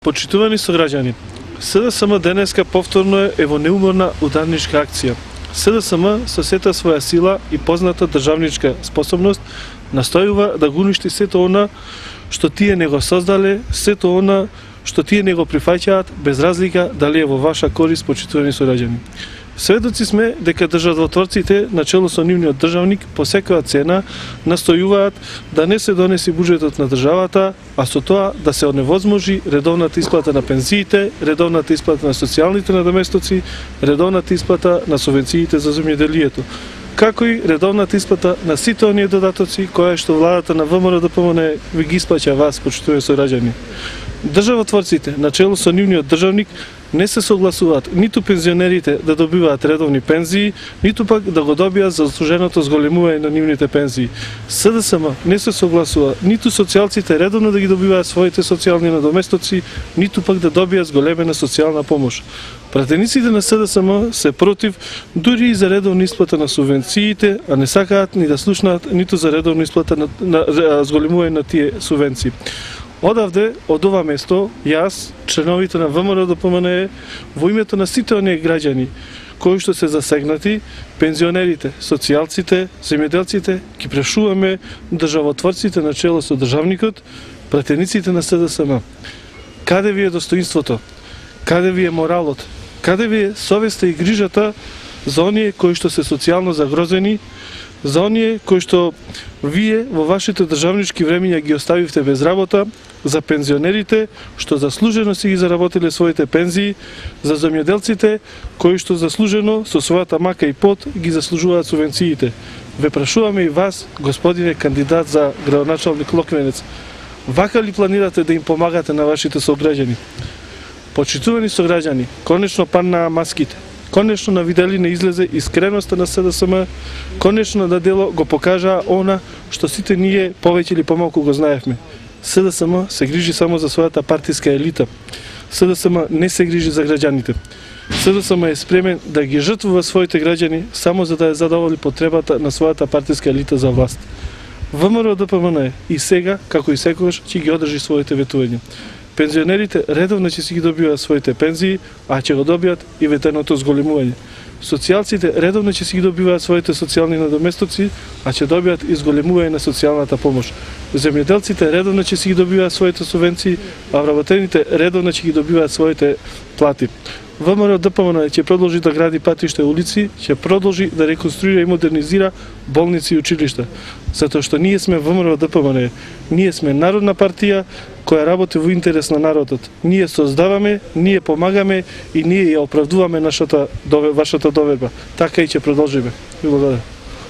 Почитувани сограѓани, СДСМ денеска повторно е во неуморна ударничка акција. СДСМ со сета своја сила и позната државничка способност настојува да го уништи сето она што тие не го создале, сето она што тие не го прифаќаат, без разлика дали е во ваша корист, почитувани сограѓани. Сведоци сме дека државотворците, начело со нивниот државник, по секоја цена настојуваат да не се донеси буџетот на државата, а со тоа да се оневозможи редовната исплата на пензиите, редовната исплата на социјалните надоместоци, редовната исплата на субвенциите за земјоделието, како и редовната исплата на сите оние додатоци кои што владата на ВМРО-ДПМНЕ ви ги исплаќа вас, почитувани сограѓани. Државотворците, начело со нивниот државник, не се согласуваат ниту пензионерите да добиваат редовни пензии, ниту пак да го добијат заслуженото зголемување на нивните пензии. СДСМ не се согласува ниту социјалците редовно да ги добиваат своите социјални надоместоци, ниту пак да добијат зголемена социјална помош. Пратениците на СДСМ се против дури и за редовна исплата на субвенциите, а не сакаат ни да слушнаат ниту за редовна исплата на зголемување на тие субвенции. Одавде, од ова место, јас, членовите на ВМРО-ДПМНЕ, во името на сите оние граѓани кои што се засегнати, пензионерите, социјалците, земјоделците, ги прашуваме државотворците начело со државникот, пратениците на СДСМ. Каде ви е достоинството? Каде ви е моралот? Каде ви е совеста и грижата за оние кои што се социјално загрозени, за оние кои што вие во вашите државнички времиња ги оставивте без работа, за пензионерите што заслужено си ги заработиле своите пензии, за земјоделците кои што заслужено со својата мака и пот ги заслужуваат субвенциите. Ве прашуваме и вас, господине кандидат за градоначалник Локвенец, вака ли планирате да им помагате на вашите сограѓани? Почитувани сограѓани, конечно паднаа маските. Конечно на виделина излезе искреноста на СДСМ, конечно на дело го покажаа она што сите ние повеќе или помалку го знаевме. СДСМ се грижи само за својата партиска елита. СДСМ не се грижи за граѓаните. СДСМ е спремен да ги жртвува своите граѓани само за да ја задоволи потребата на својата партиска елита за власт. ВМРО-ДПМНЕ и сега, како и секогаш, ќе ги одржи своите ветувања. Пензионерите редовно ќе си ги добиваат своите пензии, а ќе го добијат и ветеното зголемување. Социјалците редовно ќе си ги добиваат своите социјални надоместоци, а ќе добијат и зголемување на социјалната помош. Земјоделците редовно ќе си ги добиваат своите субвенции, а вработените редовно ќе ги добиваат своите плати. ВМРО-ДПМНЕ ќе продолжи да гради патишта и улици, ќе продолжи да реконструира и модернизира болници и училишта. Затоа што ние сме ВМРО-ДПМНЕ, ние сме народна партија која работи во интерес на народот. Ние создаваме, ние помагаме и ние ја оправдуваме вашата доверба. Така и ќе продолжиме. Ви благодарам.